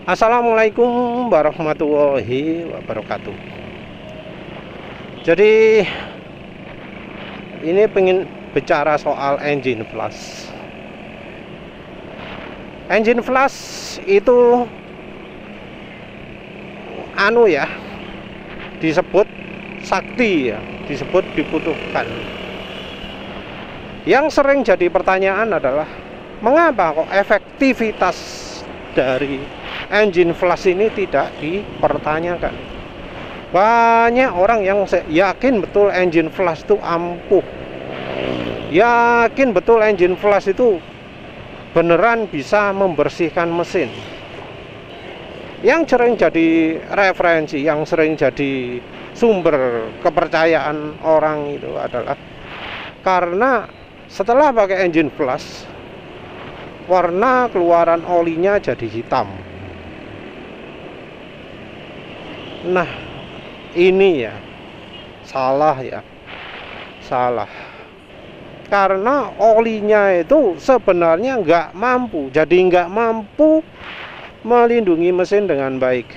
Assalamualaikum warahmatullahi wabarakatuh. Jadi ini pengen bicara soal engine flash. Engine flash itu disebut sakti ya, disebut dibutuhkan. Yang sering jadi pertanyaan adalah mengapa kok efektivitas dari engine flash ini tidak dipertanyakan. Banyak orang yang yakin betul engine flash itu ampuh, yakin betul engine flash itu beneran bisa membersihkan mesin. Yang sering jadi referensi, yang sering jadi sumber kepercayaan orang itu adalah karena setelah pakai engine flash, warna keluaran olinya jadi hitam. Nah, ini ya salah. Salah. Karena olinya itu sebenarnya nggak mampu, melindungi mesin dengan baik.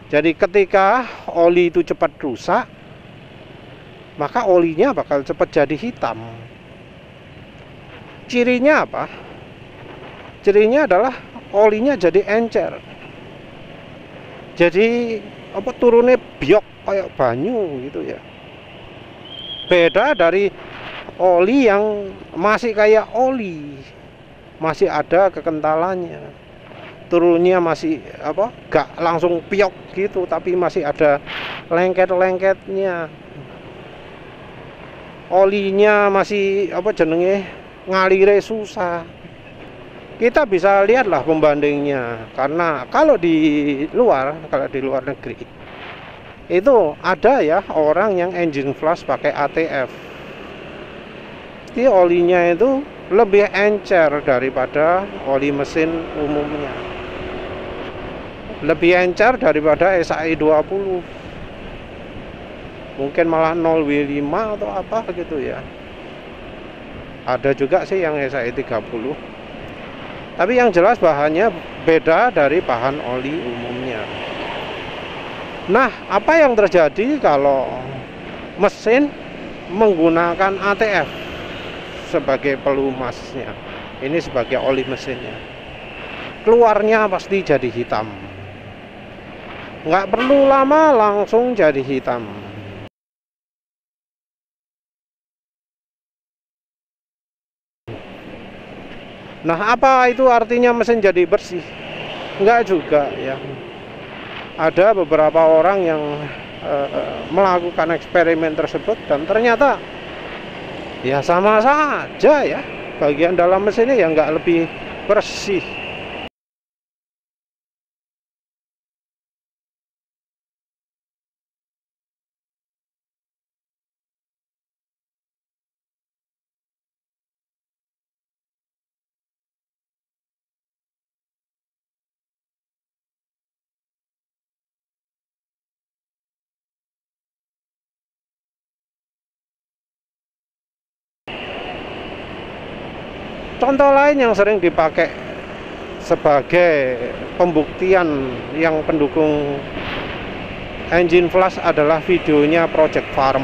Jadi ketika oli itu cepat rusak, maka olinya bakal cepat jadi hitam. Cirinya apa? Cirinya adalah olinya jadi encer. Jadi turunnya biok kayak banyu gitu ya. Beda dari oli yang masih kayak oli, masih ada kekentalannya. Turunnya masih gak langsung piok gitu, tapi masih ada lengket-lengketnya. Olinya masih ngalire susah. Kita bisa lihatlah pembandingnya, karena kalau di luar negeri itu ada ya orang yang engine flash pakai ATF. Jadi olinya itu lebih encer daripada oli mesin umumnya, lebih encer daripada SAE 20, mungkin malah 0W5 atau apa gitu ya. Ada juga sih yang SAE 30, tapi yang jelas bahannya beda dari bahan oli umumnya. Nah, apa yang terjadi kalau mesin menggunakan ATF sebagai pelumasnya, ini sebagai oli mesinnya? Keluarnya pasti jadi hitam. Nggak perlu lama langsung jadi hitam. Nah, apa itu artinya mesin jadi bersih? Enggak juga ya. Ada beberapa orang yang melakukan eksperimen tersebut dan ternyata ya sama saja ya. Bagian dalam mesinnya ya nggak lebih bersih. Contoh lain yang sering dipakai sebagai pembuktian yang pendukung engine flash adalah videonya Project Farm.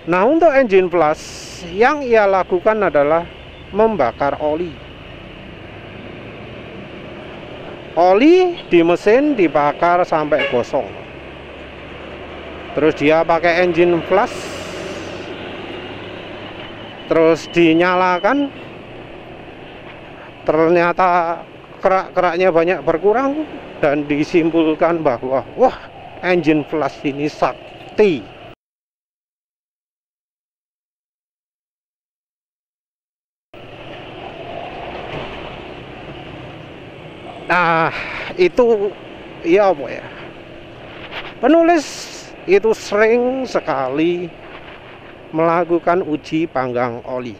Nah, untuk engine flash yang ia lakukan adalah membakar oli. Oli di mesin dibakar sampai gosong. Terus dia pakai engine flash, terus dinyalakan, ternyata kerak-keraknya banyak berkurang dan disimpulkan bahwa wah, engine flash ini sakti. Nah, itu ya apa ya? Penulis itu sering sekali melakukan uji panggang oli.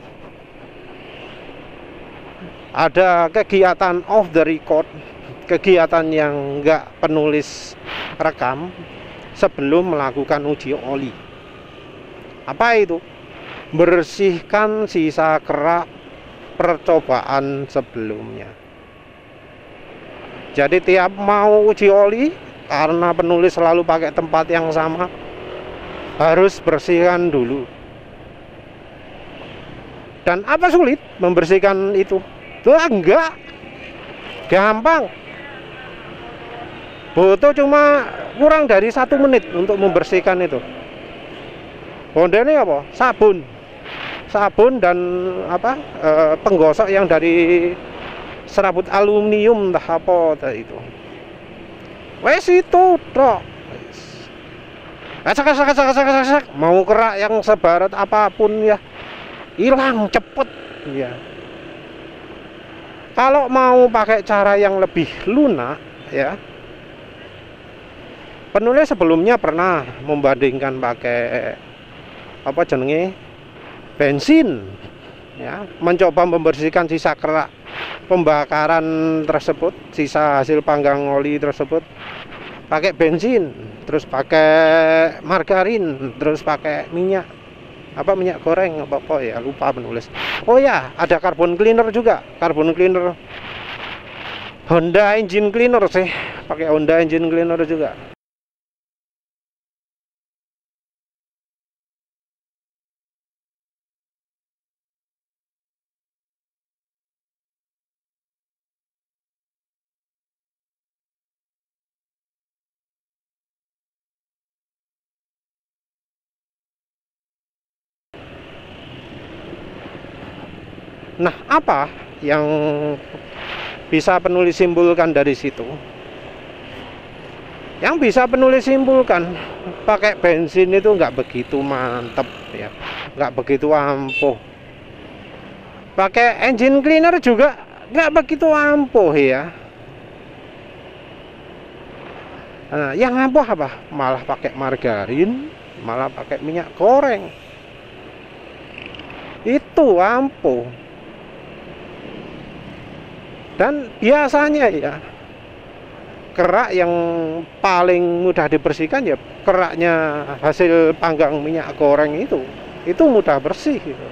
Ada kegiatan off the record, kegiatan yang enggak penulis rekam sebelum melakukan uji oli. Apa itu? bersihkan sisa kerak percobaan sebelumnya. Jadi tiap mau uji oli, karena penulis selalu pakai tempat yang sama, harus bersihkan dulu. Dan apa sulit membersihkan itu? Tuh enggak, gampang. Butuh cuma kurang dari 1 menit untuk membersihkan itu. Bondene apa? Sabun dan apa? Penggosok yang dari serabut aluminium entah apa itu. Wes itu tok. Asak. Mau kerak yang sebarat apapun ya hilang cepet ya. Kalau mau pakai cara yang lebih lunak ya, penulis sebelumnya pernah membandingkan pakai apa jenenge bensin ya, mencoba membersihkan sisa kerak pembakaran tersebut, sisa hasil panggang oli tersebut pakai bensin, terus pakai margarin, terus pakai minyak goreng apa ya, lupa penulis. Oh ya, ada carbon cleaner juga, carbon cleaner Honda engine cleaner sih, pakai Honda engine cleaner juga. Nah, apa yang bisa penulis simpulkan dari situ? Yang bisa penulis simpulkan, pakai bensin itu nggak begitu mantep ya, nggak begitu ampuh. Pakai engine cleaner juga nggak begitu ampuh ya. Nah, yang ampuh apa? Malah pakai margarin, malah pakai minyak goreng. Itu ampuh. Dan biasanya ya, kerak yang paling mudah dibersihkan ya keraknya hasil panggang minyak goreng itu mudah bersih gitu.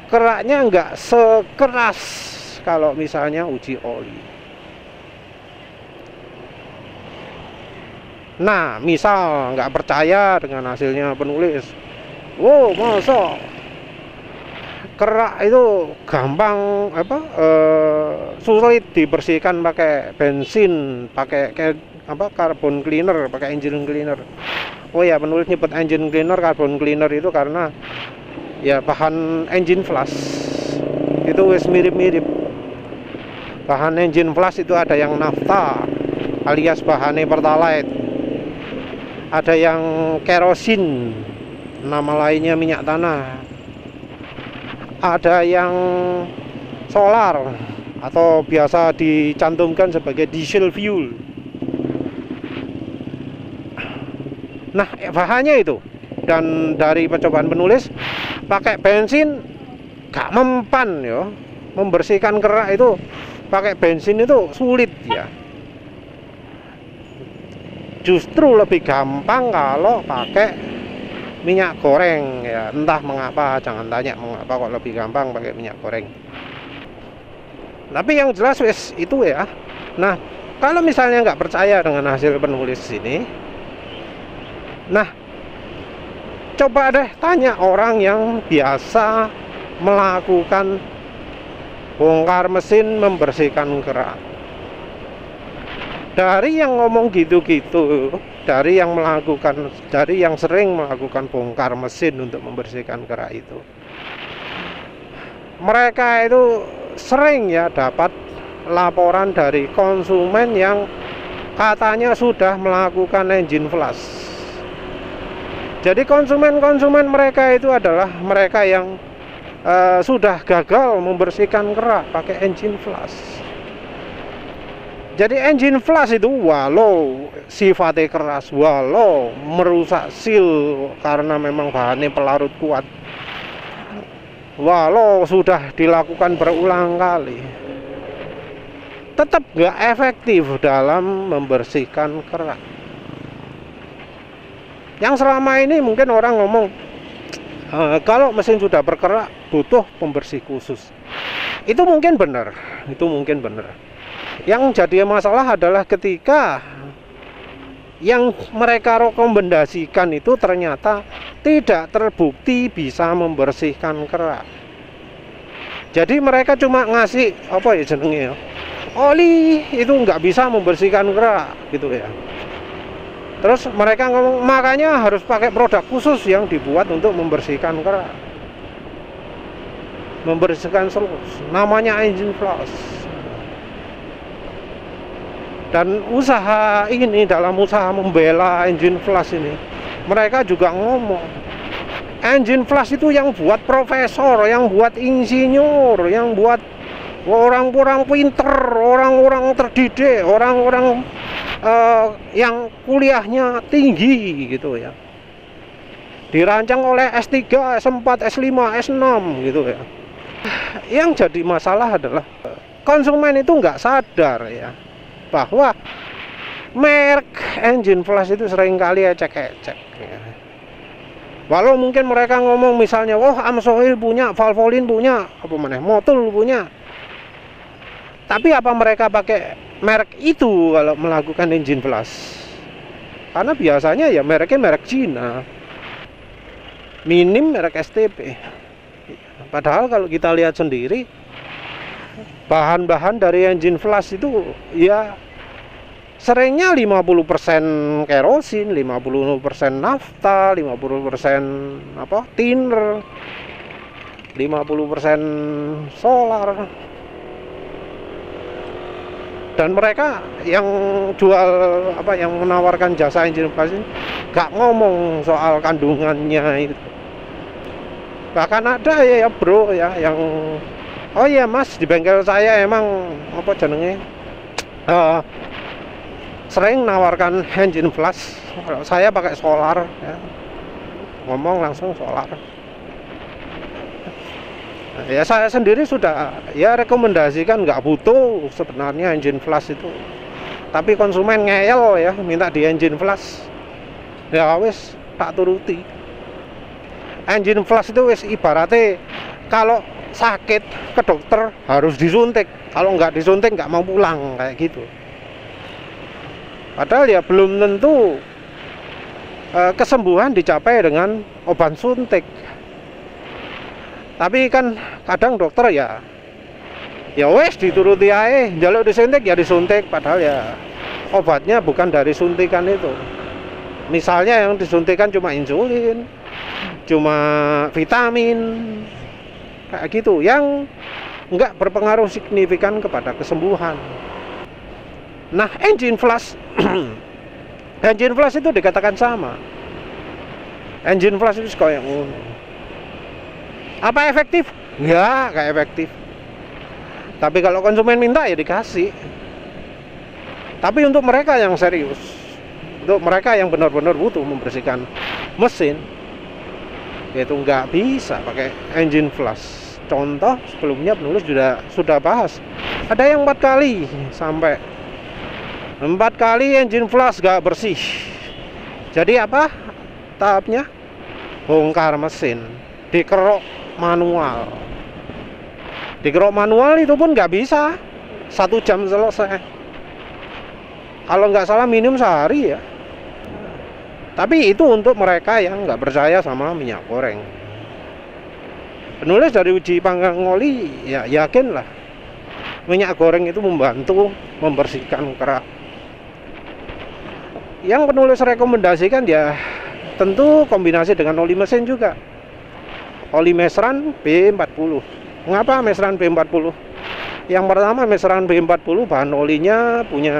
Keraknya nggak sekeras kalau misalnya uji oli. Nah, misal nggak percaya dengan hasilnya penulis, wow, masa kerak itu gampang sulit dibersihkan pakai bensin, pakai carbon cleaner, pakai engine cleaner. Oh ya, penulis nyebut engine cleaner, carbon cleaner itu karena ya bahan engine flash itu wis mirip-mirip. Bahan engine flash itu ada yang nafta alias bahannya pertalite, ada yang kerosin, nama lainnya minyak tanah, ada yang solar atau biasa dicantumkan sebagai diesel fuel. Nah, bahannya itu. Dan dari percobaan penulis, pakai bensin gak mempan ya. Membersihkan kerak itu pakai bensin itu sulit ya. Justru lebih gampang kalau pakai minyak goreng ya, entah mengapa, jangan tanya mengapa kok lebih gampang pakai minyak goreng. Tapi yang jelas wes itu ya. Nah, kalau misalnya nggak percaya dengan hasil penulis ini, nah coba deh tanya orang yang biasa melakukan bongkar mesin membersihkan kerak. Dari yang ngomong gitu-gitu, dari yang sering melakukan bongkar mesin untuk membersihkan kerak itu, mereka itu sering ya dapat laporan dari konsumen yang katanya sudah melakukan engine flash. Jadi konsumen mereka itu adalah mereka yang sudah gagal membersihkan kerak pakai engine flash. Jadi engine flash itu walau sifatnya keras, walau merusak seal karena memang bahannya pelarut kuat, walau sudah dilakukan berulang kali, tetap gak efektif dalam membersihkan kerak. Yang selama ini mungkin orang ngomong, Kalau mesin sudah berkerak butuh pembersih khusus. Itu mungkin benar, itu mungkin benar. Yang jadi masalah adalah ketika yang mereka rekomendasikan itu ternyata tidak terbukti bisa membersihkan kerak. Jadi mereka cuma ngasih apa ya jenenge ya, oli itu nggak bisa membersihkan kerak gitu ya. Terus mereka ngomong makanya harus pakai produk khusus yang dibuat untuk membersihkan kerak, membersihkan selus, namanya engine flush. Dan usaha ini, dalam usaha membela engine flush ini, mereka juga ngomong engine flush itu yang buat profesor, yang buat insinyur, yang buat orang-orang pinter, orang-orang terdidik, orang-orang yang kuliahnya tinggi gitu ya. Dirancang oleh S3, S4, S5, S6 gitu ya. Yang jadi masalah adalah konsumen itu nggak sadar ya bahwa merek engine flush itu seringkali ecek-ecek ya. Walau mungkin mereka ngomong misalnya, wah Amsoil punya, Valvoline punya, apa mana, Motul punya. Tapi apa mereka pakai merek itu kalau melakukan engine flush? Karena biasanya ya mereknya merek Cina, minim merek STP. Padahal kalau kita lihat sendiri, bahan-bahan dari engine flush itu ya seringnya 50% kerosin, 50% nafta, 50% apa thinner, 50% solar. Dan mereka yang jual apa, yang menawarkan jasa engine flush ini nggak ngomong soal kandungannya itu. Bahkan ada ya bro ya yang, oh iya mas, di bengkel saya emang apa jenenge sering nawarkan engine flush, kalau saya pakai solar ya. Ngomong langsung solar. Ya saya sendiri sudah ya rekomendasikan, nggak butuh sebenarnya engine flush itu, tapi konsumen ngeyel ya minta di engine flush, ya wis tak turuti. Engine flush itu wis ibaratnya kalau sakit ke dokter harus disuntik, kalau nggak disuntik nggak mau pulang kayak gitu. Padahal ya belum tentu kesembuhan dicapai dengan obat suntik. Tapi kan kadang dokter ya wes dituruti aja, jaluk disuntik ya disuntik, padahal ya obatnya bukan dari suntikan itu. Misalnya yang disuntikan cuma insulin, cuma vitamin kayak gitu, yang enggak berpengaruh signifikan kepada kesembuhan. Nah, engine flush engine flush itu dikatakan sama. Engine flush itu kayak ngono. Apa efektif? Enggak efektif. Tapi kalau konsumen minta ya dikasih. Tapi untuk mereka yang serius, untuk mereka yang benar-benar butuh membersihkan mesin, itu nggak bisa pakai engine flush. Contoh sebelumnya penulis sudah bahas. Ada yang 4 kali sampai 4 kali engine flush nggak bersih. Jadi apa tahapnya? Bongkar mesin, dikerok manual. Dikerok manual itu pun nggak bisa 1 jam selesai. Kalau nggak salah minim sehari ya. Tapi itu untuk mereka yang nggak percaya sama minyak goreng. Penulis dari uji panggang oli ya yakin lah minyak goreng itu membantu membersihkan kerak. Yang penulis rekomendasikan ya tentu kombinasi dengan oli mesin juga. Oli Mesran B40. Mengapa Mesran B40? Yang pertama, Mesran B40 bahan olinya punya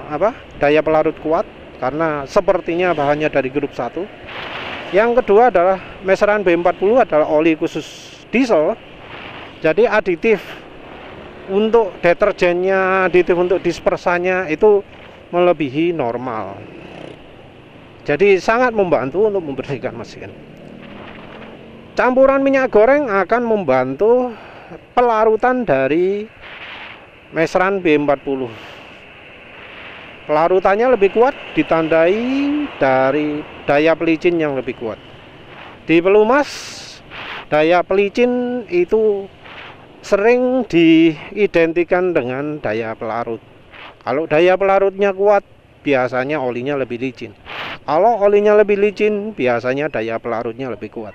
apa? Daya pelarut kuat karena sepertinya bahannya dari grup 1. Yang kedua adalah Mesran B40 adalah oli khusus diesel. Jadi aditif untuk deterjennya, aditif untuk dispersanya itu melebihi normal. Jadi sangat membantu untuk membersihkan mesin. Campuran minyak goreng akan membantu pelarutan dari Mesran B40. Pelarutannya lebih kuat ditandai dari daya pelicin yang lebih kuat. Di pelumas daya pelicin itu sering diidentikan dengan daya pelarut. Kalau daya pelarutnya kuat, biasanya olinya lebih licin. Kalau olinya lebih licin, biasanya daya pelarutnya lebih kuat.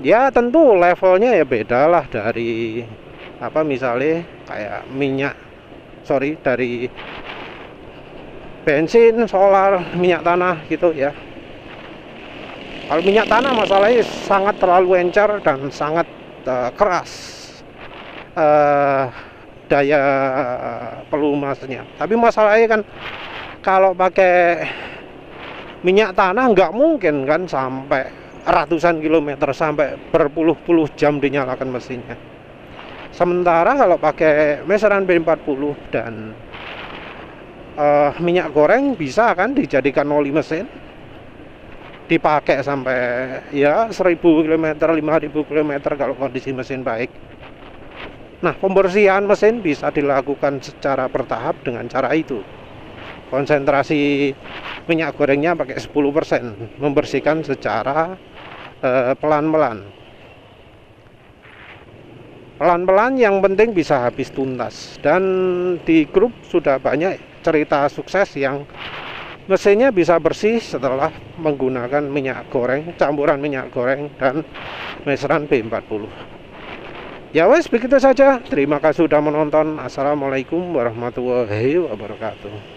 Ya tentu levelnya ya beda lah dari misalnya kayak dari bensin, solar, minyak tanah gitu ya. Kalau minyak tanah masalahnya sangat terlalu encer dan sangat keras daya pelumasnya. Tapi masalahnya kan kalau pakai minyak tanah nggak mungkin kan sampai ratusan kilometer, sampai berpuluh-puluh jam dinyalakan mesinnya. Sementara kalau pakai meseran B40 dan minyak goreng bisa kan dijadikan oli mesin, dipakai sampai ya 1000 km, 5000 km kalau kondisi mesin baik. Nah, pembersihan mesin bisa dilakukan secara bertahap dengan cara itu. Konsentrasi minyak gorengnya pakai 10%, membersihkan secara pelan-pelan. Pelan-pelan, yang penting bisa habis tuntas. Dan di grup sudah banyak cerita sukses yang mesinnya bisa bersih setelah menggunakan minyak goreng, campuran minyak goreng dan meseran B40. Ya wes, begitu saja. Terima kasih sudah menonton. Assalamualaikum warahmatullahi wabarakatuh.